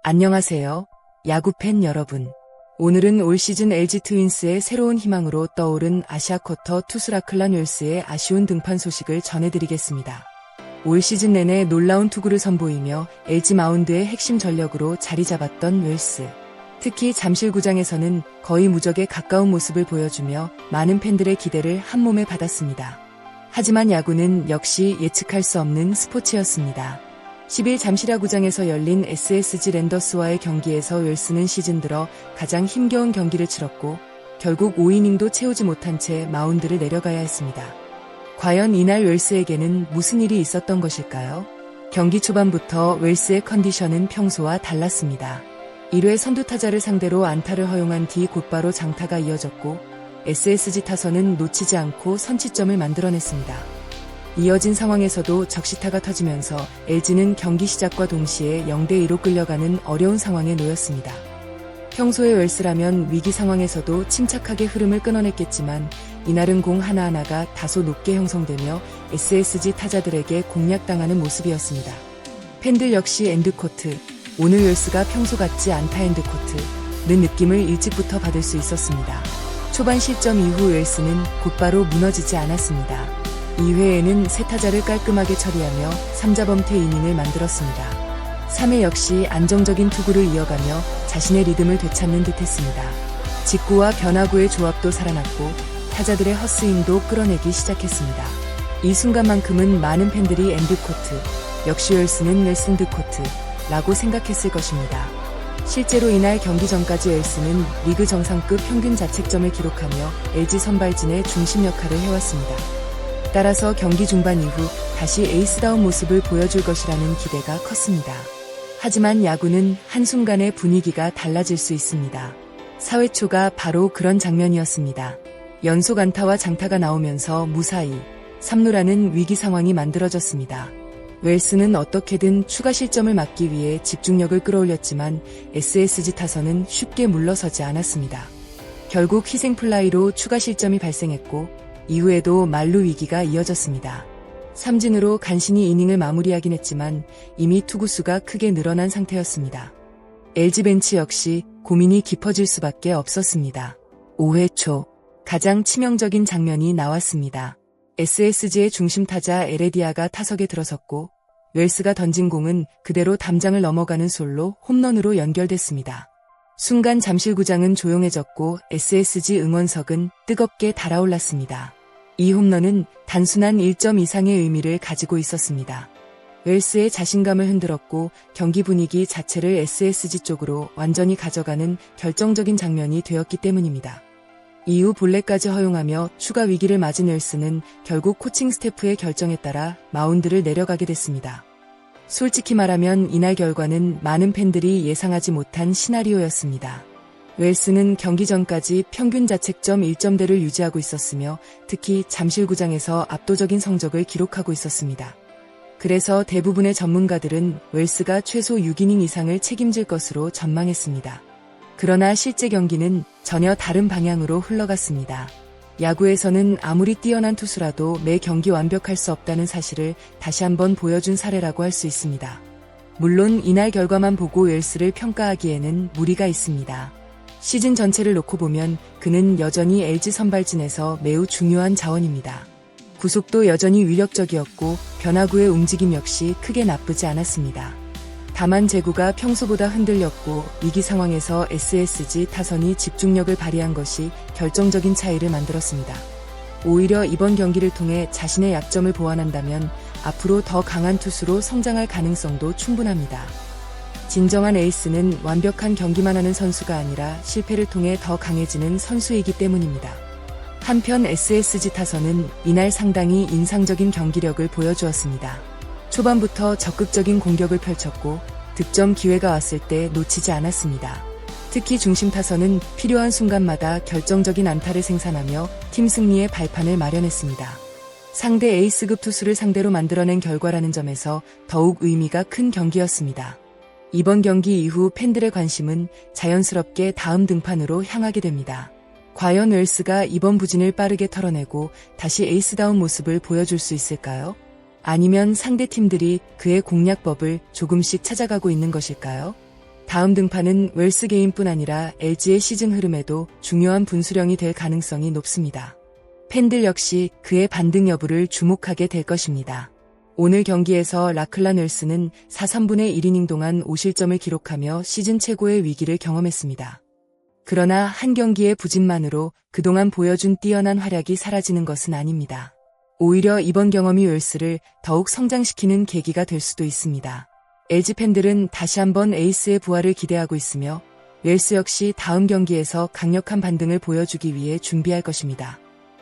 안녕하세요, 야구팬 여러분. 오늘은 올 시즌 LG 트윈스의 새로운 희망으로 떠오른 아시아쿼터 투수 라클란 웰스의 아쉬운 등판 소식을 전해드리겠습니다. 올 시즌 내내 놀라운 투구를 선보이며 LG 마운드의 핵심 전력으로 자리 잡았던 웰스. 특히 잠실구장에서는 거의 무적에 가까운 모습을 보여주며 많은 팬들의 기대를 한몸에 받았습니다. 하지만 야구는 역시 예측할 수 없는 스포츠였습니다. 10일 잠실야구장에서 열린 SSG 랜더스와의 경기에서 웰스는 시즌 들어 가장 힘겨운 경기를 치렀고 결국 5이닝도 채우지 못한 채 마운드를 내려가야 했습니다. 과연 이날 웰스에게는 무슨 일이 있었던 것일까요? 경기 초반부터 웰스의 컨디션은 평소와 달랐습니다. 1회 선두타자를 상대로 안타를 허용한 뒤 곧바로 장타가 이어졌고 SSG 타선은 놓치지 않고 선취점을 만들어냈습니다. 이어진 상황에서도 적시타가 터지면서 LG는 경기 시작과 동시에 0대2로 끌려가는 어려운 상황에 놓였습니다. 평소의 웰스라면 위기 상황에서도 침착하게 흐름을 끊어냈겠지만 이날은 공 하나하나가 다소 높게 형성되며 SSG 타자들에게 공략당하는 모습이었습니다. 팬들 역시 엔드코트, 오늘 웰스가 평소 같지 않다 엔드코트는 느낌을 일찍부터 받을 수 있었습니다. 초반 실점 이후 웰스는 곧바로 무너지지 않았습니다. 2회에는 세 타자를 깔끔하게 처리하며 3자 범퇴 이닝을 만들었습니다. 3회 역시 안정적인 투구를 이어가며 자신의 리듬을 되찾는 듯했습니다. 직구와 변화구의 조합도 살아났고 타자들의 헛스윙도 끌어내기 시작했습니다. 이 순간만큼은 많은 팬들이 엔드코트, 역시 웰스는 넬슨드코트라고 생각했을 것입니다. 실제로 이날 경기 전까지 웰스는 리그 정상급 평균 자책점을 기록하며 LG 선발진의 중심 역할을 해왔습니다. 따라서 경기 중반 이후 다시 에이스다운 모습을 보여줄 것이라는 기대가 컸습니다. 하지만 야구는 한순간에 분위기가 달라질 수 있습니다. 4회 초가 바로 그런 장면이었습니다. 연속 안타와 장타가 나오면서 무사히 3루라는 위기 상황이 만들어졌습니다. 웰스는 어떻게든 추가 실점을 막기 위해 집중력을 끌어올렸지만 SSG 타선은 쉽게 물러서지 않았습니다. 결국 희생플라이로 추가 실점이 발생했고 이후에도 만루 위기가 이어졌습니다. 삼진으로 간신히 이닝을 마무리하긴 했지만 이미 투구수가 크게 늘어난 상태였습니다. LG 벤치 역시 고민이 깊어질 수밖에 없었습니다. 5회 초 가장 치명적인 장면이 나왔습니다. SSG의 중심 타자 에레디아가 타석에 들어섰고 웰스가 던진 공은 그대로 담장을 넘어가는 솔로 홈런으로 연결됐습니다. 순간 잠실구장은 조용해졌고 SSG 응원석은 뜨겁게 달아올랐습니다. 이 홈런은 단순한 1점 이상의 의미를 가지고 있었습니다. 웰스의 자신감을 흔들었고 경기 분위기 자체를 SSG 쪽으로 완전히 가져가는 결정적인 장면이 되었기 때문입니다. 이후 볼넷까지 허용하며 추가 위기를 맞은 웰스는 결국 코칭 스태프의 결정에 따라 마운드를 내려가게 됐습니다. 솔직히 말하면 이날 결과는 많은 팬들이 예상하지 못한 시나리오였습니다. 웰스는 경기 전까지 평균 자책점 1점대를 유지하고 있었으며 특히 잠실구장에서 압도적인 성적을 기록하고 있었습니다. 그래서 대부분의 전문가들은 웰스가 최소 6이닝 이상을 책임질 것으로 전망했습니다. 그러나 실제 경기는 전혀 다른 방향으로 흘러갔습니다. 야구에서는 아무리 뛰어난 투수라도 매 경기 완벽할 수 없다는 사실을 다시 한번 보여준 사례라고 할 수 있습니다. 물론 이날 결과만 보고 웰스를 평가하기에는 무리가 있습니다. 시즌 전체를 놓고 보면 그는 여전히 LG 선발진에서 매우 중요한 자원입니다. 구속도 여전히 위력적이었고 변화구의 움직임 역시 크게 나쁘지 않았습니다. 다만 제구가 평소보다 흔들렸고 위기 상황에서 SSG 타선이 집중력을 발휘한 것이 결정적인 차이를 만들었습니다. 오히려 이번 경기를 통해 자신의 약점을 보완한다면 앞으로 더 강한 투수로 성장할 가능성도 충분합니다. 진정한 에이스는 완벽한 경기만 하는 선수가 아니라 실패를 통해 더 강해지는 선수이기 때문입니다. 한편 SSG 타선은 이날 상당히 인상적인 경기력을 보여주었습니다. 초반부터 적극적인 공격을 펼쳤고 득점 기회가 왔을 때 놓치지 않았습니다. 특히 중심 타선은 필요한 순간마다 결정적인 안타를 생산하며 팀 승리의 발판을 마련했습니다. 상대 에이스급 투수를 상대로 만들어낸 결과라는 점에서 더욱 의미가 큰 경기였습니다. 이번 경기 이후 팬들의 관심은 자연스럽게 다음 등판으로 향하게 됩니다. 과연 웰스가 이번 부진을 빠르게 털어내고 다시 에이스다운 모습을 보여줄 수 있을까요? 아니면 상대 팀들이 그의 공략법을 조금씩 찾아가고 있는 것일까요? 다음 등판은 웰스 개인뿐 아니라 LG의 시즌 흐름에도 중요한 분수령이 될 가능성이 높습니다. 팬들 역시 그의 반등 여부를 주목하게 될 것입니다. 오늘 경기에서 라클란 웰스는 4/3분의 1이닝 동안 5실점을 기록하며 시즌 최고의 위기를 경험했습니다. 그러나 한 경기의 부진만으로 그동안 보여준 뛰어난 활약이 사라지는 것은 아닙니다. 오히려 이번 경험이 웰스를 더욱 성장시키는 계기가 될 수도 있습니다. LG 팬들은 다시 한번 에이스의 부활을 기대하고 있으며 웰스 역시 다음 경기에서 강력한 반등을 보여주기 위해 준비할 것입니다.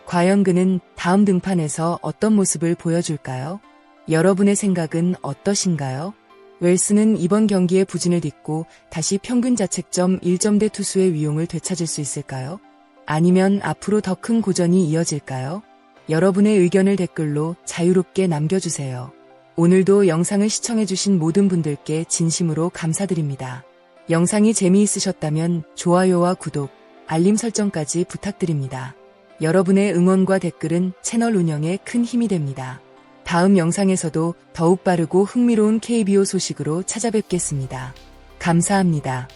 과연 그는 다음 등판에서 어떤 모습을 보여줄까요? 여러분의 생각은 어떠신가요? 웰스는 이번 경기의 부진을 딛고 다시 평균 자책점 1점대 투수의 위용을 되찾을 수 있을까요? 아니면 앞으로 더 큰 고전이 이어질까요? 여러분의 의견을 댓글로 자유롭게 남겨주세요. 오늘도 영상을 시청해주신 모든 분들께 진심으로 감사드립니다. 영상이 재미있으셨다면 좋아요와 구독, 알림 설정까지 부탁드립니다. 여러분의 응원과 댓글은 채널 운영에 큰 힘이 됩니다. 다음 영상에서도 더욱 빠르고 흥미로운 KBO 소식으로 찾아뵙겠습니다. 감사합니다.